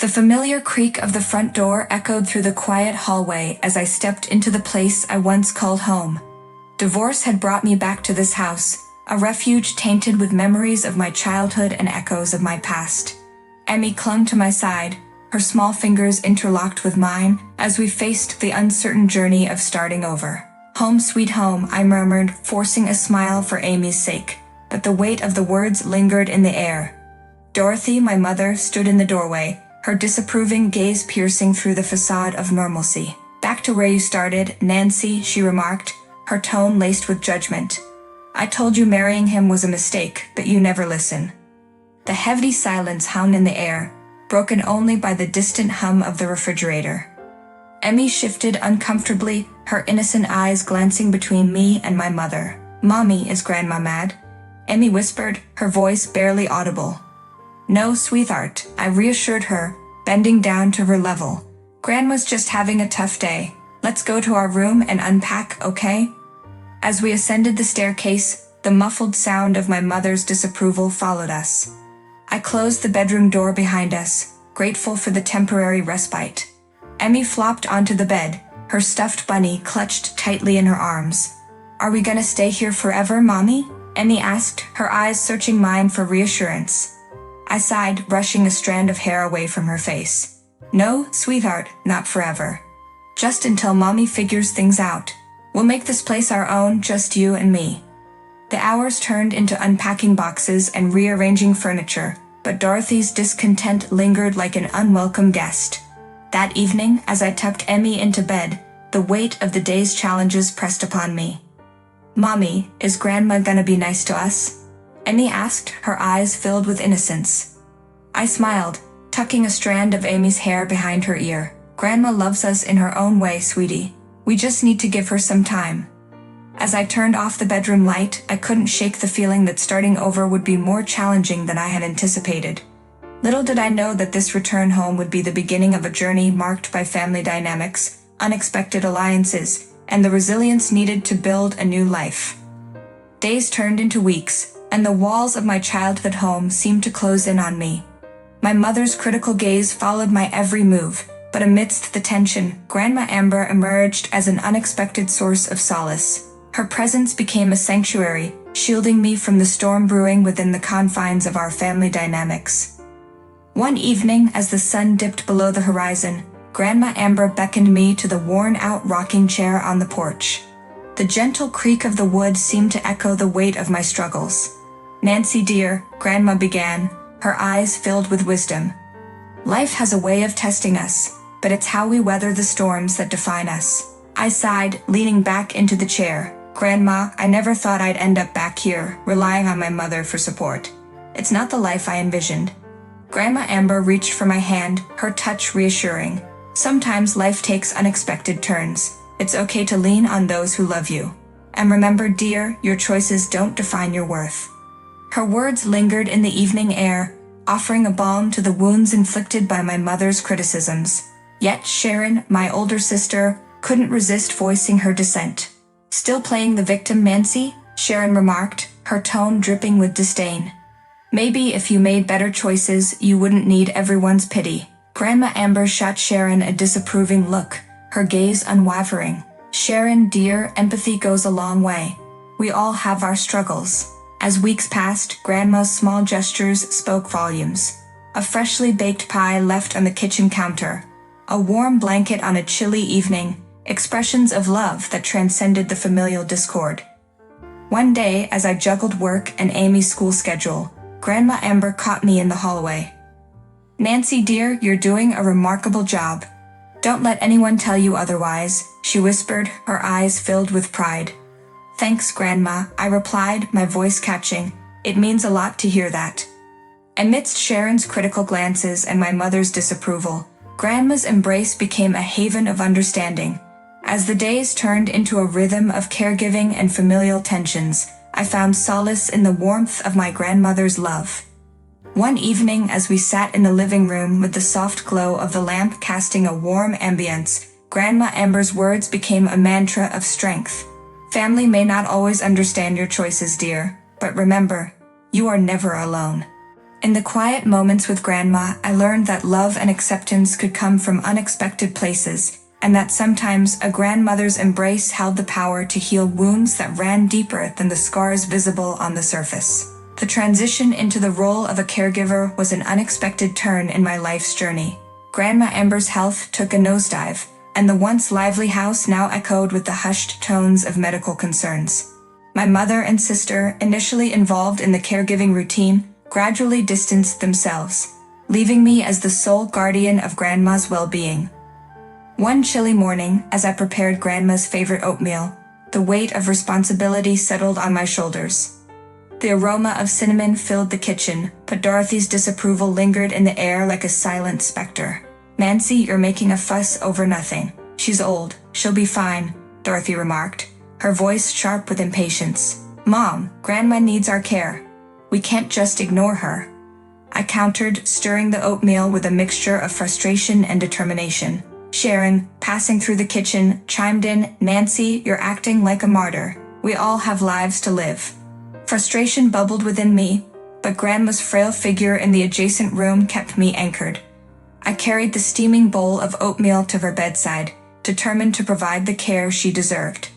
The familiar creak of the front door echoed through the quiet hallway as I stepped into the place I once called home. Divorce had brought me back to this house, a refuge tainted with memories of my childhood and echoes of my past. Emmy clung to my side, her small fingers interlocked with mine as we faced the uncertain journey of starting over. "Home sweet home," I murmured, forcing a smile for Amy's sake, but the weight of the words lingered in the air. Dorothy, my mother, stood in the doorway, her disapproving gaze piercing through the facade of normalcy. "Back to where you started, Nancy," she remarked, her tone laced with judgment. "I told you marrying him was a mistake, but you never listen." The heavy silence hung in the air, broken only by the distant hum of the refrigerator. Emmy shifted uncomfortably, her innocent eyes glancing between me and my mother. "Mommy, is Grandma mad?" Emmy whispered, her voice barely audible. "No, sweetheart," I reassured her, bending down to her level. "Grandma's just having a tough day. Let's go to our room and unpack, okay?" As we ascended the staircase, the muffled sound of my mother's disapproval followed us. I closed the bedroom door behind us, grateful for the temporary respite. Emmy flopped onto the bed, her stuffed bunny clutched tightly in her arms. "Are we gonna stay here forever, Mommy?" Emmy asked, her eyes searching mine for reassurance. I sighed, brushing a strand of hair away from her face. "No, sweetheart, not forever. Just until Mommy figures things out. We'll make this place our own, just you and me." The hours turned into unpacking boxes and rearranging furniture, but Dorothy's discontent lingered like an unwelcome guest. That evening, as I tucked Emmy into bed, the weight of the day's challenges pressed upon me. "Mommy, is Grandma gonna be nice to us?" Emmy asked, her eyes filled with innocence. I smiled, tucking a strand of Amy's hair behind her ear. "Grandma loves us in her own way, sweetie. We just need to give her some time." As I turned off the bedroom light, I couldn't shake the feeling that starting over would be more challenging than I had anticipated. Little did I know that this return home would be the beginning of a journey marked by family dynamics, unexpected alliances, and the resilience needed to build a new life. Days turned into weeks, and the walls of my childhood home seemed to close in on me. My mother's critical gaze followed my every move, but amidst the tension, Grandma Amber emerged as an unexpected source of solace. Her presence became a sanctuary, shielding me from the storm brewing within the confines of our family dynamics. One evening, as the sun dipped below the horizon, Grandma Amber beckoned me to the worn-out rocking chair on the porch. The gentle creak of the wood seemed to echo the weight of my struggles. "Nancy dear," Grandma began, her eyes filled with wisdom. "Life has a way of testing us, but it's how we weather the storms that define us." I sighed, leaning back into the chair. "Grandma, I never thought I'd end up back here, relying on my mother for support. It's not the life I envisioned." Grandma Amber reached for my hand, her touch reassuring. "Sometimes life takes unexpected turns. It's okay to lean on those who love you. And remember, dear, your choices don't define your worth." Her words lingered in the evening air, offering a balm to the wounds inflicted by my mother's criticisms. Yet Sharon, my older sister, couldn't resist voicing her dissent. "Still playing the victim, Nancy?" Sharon remarked, her tone dripping with disdain. "Maybe if you made better choices, you wouldn't need everyone's pity." Grandma Amber shot Sharon a disapproving look, her gaze unwavering. "Sharon, dear, empathy goes a long way. We all have our struggles." As weeks passed, Grandma's small gestures spoke volumes. A freshly baked pie left on the kitchen counter, a warm blanket on a chilly evening, expressions of love that transcended the familial discord. One day, as I juggled work and Amy's school schedule, Grandma Amber caught me in the hallway. "Nancy dear, you're doing a remarkable job. Don't let anyone tell you otherwise," she whispered, her eyes filled with pride. "Thanks, Grandma," I replied, my voice catching. "It means a lot to hear that." Amidst Sharon's critical glances and my mother's disapproval, Grandma's embrace became a haven of understanding. As the days turned into a rhythm of caregiving and familial tensions, I found solace in the warmth of my grandmother's love. One evening, as we sat in the living room with the soft glow of the lamp casting a warm ambience, Grandma Amber's words became a mantra of strength. "Family may not always understand your choices, dear, but remember, you are never alone." In the quiet moments with Grandma, I learned that love and acceptance could come from unexpected places, and that sometimes a grandmother's embrace held the power to heal wounds that ran deeper than the scars visible on the surface. The transition into the role of a caregiver was an unexpected turn in my life's journey. Grandma Amber's health took a nosedive, and the once lively house now echoed with the hushed tones of medical concerns. My mother and sister, initially involved in the caregiving routine, gradually distanced themselves, leaving me as the sole guardian of Grandma's well-being. One chilly morning, as I prepared Grandma's favorite oatmeal, the weight of responsibility settled on my shoulders. The aroma of cinnamon filled the kitchen, but Dorothy's disapproval lingered in the air like a silent specter. "Nancy, you're making a fuss over nothing. She's old. She'll be fine," Dorothy remarked, her voice sharp with impatience. "Mom, Grandma needs our care. We can't just ignore her," I countered, stirring the oatmeal with a mixture of frustration and determination. Sharon, passing through the kitchen, chimed in, "Nancy, you're acting like a martyr. We all have lives to live." Frustration bubbled within me, but Grandma's frail figure in the adjacent room kept me anchored. I carried the steaming bowl of oatmeal to her bedside, determined to provide the care she deserved.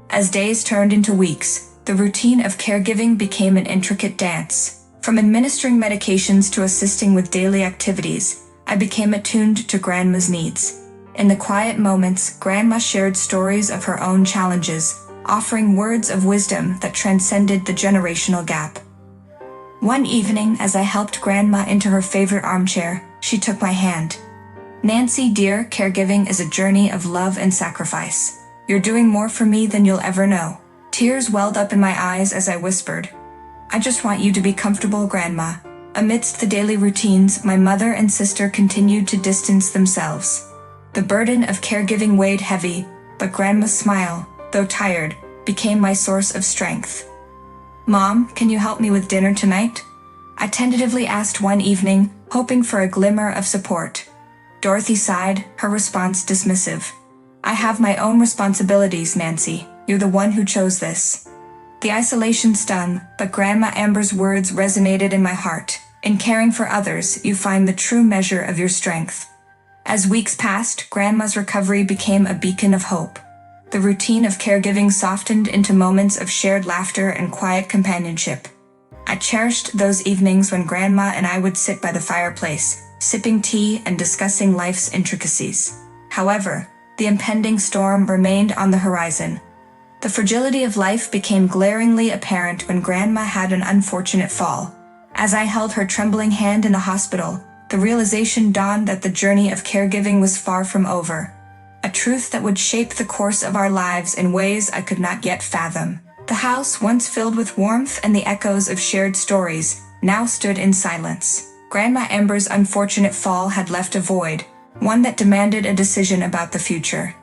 As days turned into weeks, the routine of caregiving became an intricate dance. From administering medications to assisting with daily activities, I became attuned to Grandma's needs. In the quiet moments, Grandma shared stories of her own challenges, offering words of wisdom that transcended the generational gap. One evening, as I helped Grandma into her favorite armchair, she took my hand. "Nancy, dear, caregiving is a journey of love and sacrifice. You're doing more for me than you'll ever know." Tears welled up in my eyes as I whispered, "I just want you to be comfortable, Grandma." Amidst the daily routines, my mother and sister continued to distance themselves. The burden of caregiving weighed heavy, but Grandma's smile, though tired, became my source of strength. "Mom, can you help me with dinner tonight?" I tentatively asked one evening, hoping for a glimmer of support. Dorothy sighed, her response dismissive. "I have my own responsibilities, Nancy. You're the one who chose this." The isolation stung, but Grandma Amber's words resonated in my heart. In caring for others, you find the true measure of your strength. As weeks passed, Grandma's recovery became a beacon of hope. The routine of caregiving softened into moments of shared laughter and quiet companionship. I cherished those evenings when Grandma and I would sit by the fireplace, sipping tea and discussing life's intricacies. However, the impending storm remained on the horizon. The fragility of life became glaringly apparent when Grandma had an unfortunate fall. As I held her trembling hand in the hospital, the realization dawned that the journey of caregiving was far from over. A truth that would shape the course of our lives in ways I could not yet fathom. The house, once filled with warmth and the echoes of shared stories, now stood in silence. Grandma Amber's unfortunate fall had left a void, one that demanded a decision about the future.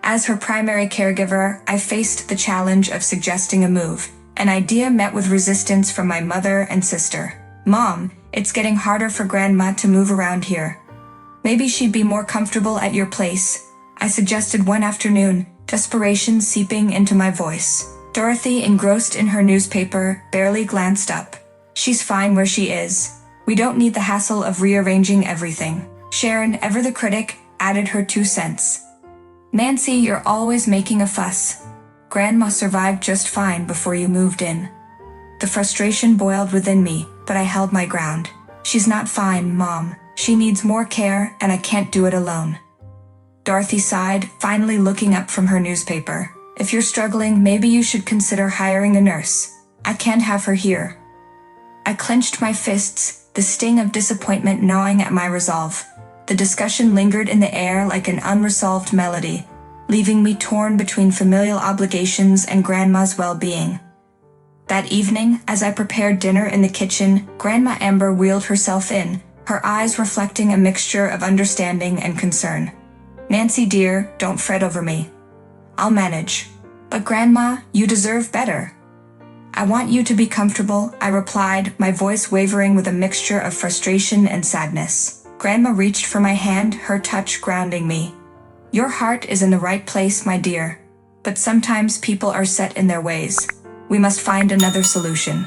As her primary caregiver, I faced the challenge of suggesting a move, an idea met with resistance from my mother and sister. "Mom, it's getting harder for Grandma to move around here. Maybe she'd be more comfortable at your place," I suggested one afternoon, desperation seeping into my voice. Dorothy, engrossed in her newspaper, barely glanced up. "She's fine where she is. We don't need the hassle of rearranging everything." Sharon, ever the critic, added her 2 cents. "Nancy, you're always making a fuss. Grandma survived just fine before you moved in." The frustration boiled within me, but I held my ground. "She's not fine, Mom. She needs more care, and I can't do it alone." Dorothy sighed, finally looking up from her newspaper. "If you're struggling, maybe you should consider hiring a nurse. I can't have her here." I clenched my fists, the sting of disappointment gnawing at my resolve. The discussion lingered in the air like an unresolved melody, leaving me torn between familial obligations and Grandma's well-being. That evening, as I prepared dinner in the kitchen, Grandma Amber wheeled herself in, her eyes reflecting a mixture of understanding and concern. "Nancy dear, don't fret over me. I'll manage." "But Grandma, you deserve better." "I want you to be comfortable," I replied, my voice wavering with a mixture of frustration and sadness. Grandma reached for my hand, her touch grounding me. "Your heart is in the right place, my dear. But sometimes people are set in their ways. We must find another solution."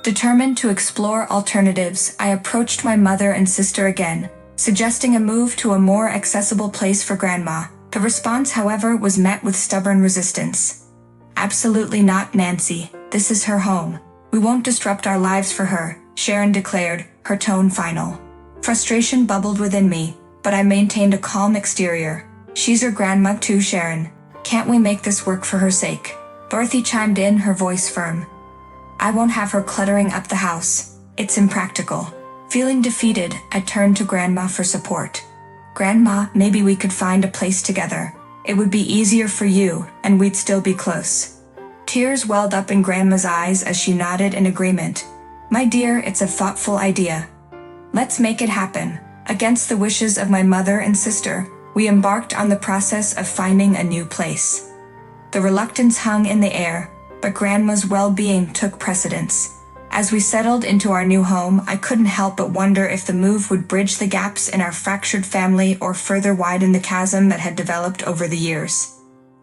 Determined to explore alternatives, I approached my mother and sister again, suggesting a move to a more accessible place for Grandma. The response, however, was met with stubborn resistance. "Absolutely not, Nancy. This is her home. We won't disrupt our lives for her," Sharon declared, her tone final. Frustration bubbled within me, but I maintained a calm exterior. "She's her grandma too, Sharon. Can't we make this work for her sake?" Dorothy chimed in, her voice firm. "I won't have her cluttering up the house. It's impractical." Feeling defeated, I turned to Grandma for support. "Grandma, maybe we could find a place together. It would be easier for you, and we'd still be close." Tears welled up in Grandma's eyes as she nodded in agreement. "My dear, it's a thoughtful idea. Let's make it happen." Against the wishes of my mother and sister, we embarked on the process of finding a new place. The reluctance hung in the air, but Grandma's well-being took precedence. As we settled into our new home, I couldn't help but wonder if the move would bridge the gaps in our fractured family or further widen the chasm that had developed over the years.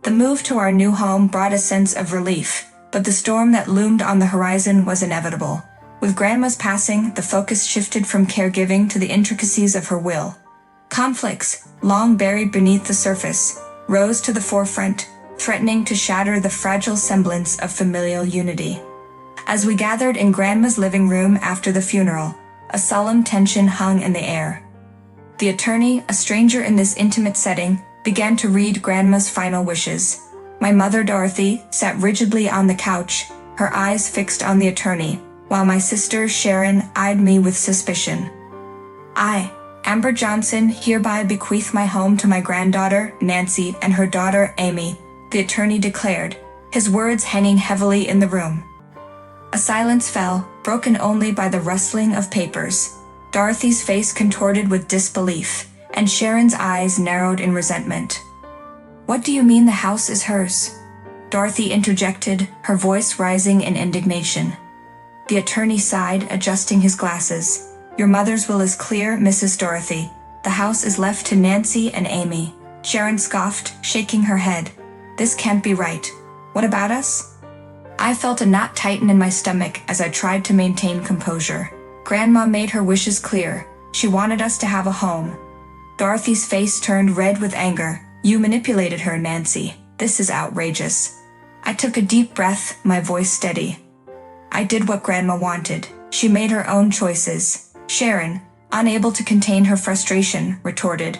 The move to our new home brought a sense of relief, but the storm that loomed on the horizon was inevitable. With Grandma's passing, the focus shifted from caregiving to the intricacies of her will. Conflicts, long buried beneath the surface, rose to the forefront, threatening to shatter the fragile semblance of familial unity. As we gathered in Grandma's living room after the funeral, a solemn tension hung in the air. The attorney, a stranger in this intimate setting, began to read Grandma's final wishes. My mother, Dorothy, sat rigidly on the couch, her eyes fixed on the attorney, while my sister, Sharon, eyed me with suspicion. "I, Amber Johnson, hereby bequeath my home to my granddaughter, Nancy, and her daughter, Amy," the attorney declared, his words hanging heavily in the room. A silence fell, broken only by the rustling of papers. Dorothy's face contorted with disbelief, and Sharon's eyes narrowed in resentment. "What do you mean the house is hers?" Dorothy interjected, her voice rising in indignation. The attorney sighed, adjusting his glasses. "Your mother's will is clear, Mrs. Dorothy. The house is left to Nancy and Amy." Sharon scoffed, shaking her head. "This can't be right. What about us?" I felt a knot tighten in my stomach as I tried to maintain composure. Grandma made her wishes clear. She wanted us to have a home. Dorothy's face turned red with anger. "You manipulated her, Nancy. This is outrageous." I took a deep breath, my voice steady. "I did what Grandma wanted. She made her own choices." Sharon, unable to contain her frustration, retorted.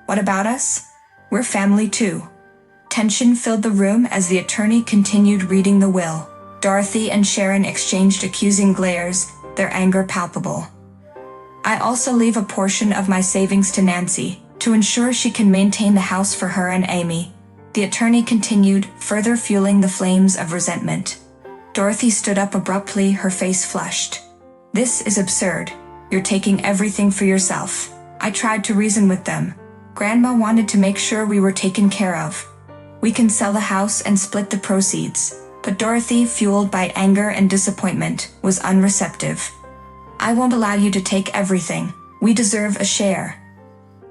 "What about us? We're family too." Tension filled the room as the attorney continued reading the will. Dorothy and Sharon exchanged accusing glares, their anger palpable. "I also leave a portion of my savings to Nancy, to ensure she can maintain the house for her and Amy," the attorney continued, further fueling the flames of resentment. Dorothy stood up abruptly, her face flushed. "This is absurd. You're taking everything for yourself." I tried to reason with them. Grandma wanted to make sure we were taken care of. "We can sell the house and split the proceeds." But Dorothy, fueled by anger and disappointment, was unreceptive. "I won't allow you to take everything. We deserve a share."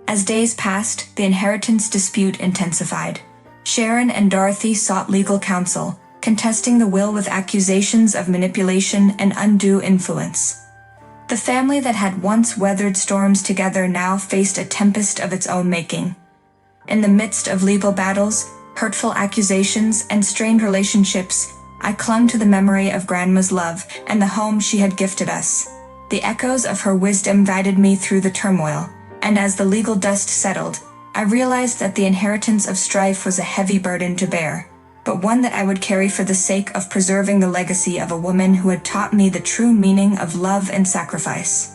As days passed, the inheritance dispute intensified. Sharon and Dorothy sought legal counsel, contesting the will with accusations of manipulation and undue influence. The family that had once weathered storms together now faced a tempest of its own making. In the midst of legal battles, hurtful accusations, and strained relationships, I clung to the memory of Grandma's love and the home she had gifted us. The echoes of her wisdom guided me through the turmoil, and as the legal dust settled, I realized that the inheritance of strife was a heavy burden to bear, but one that I would carry for the sake of preserving the legacy of a woman who had taught me the true meaning of love and sacrifice.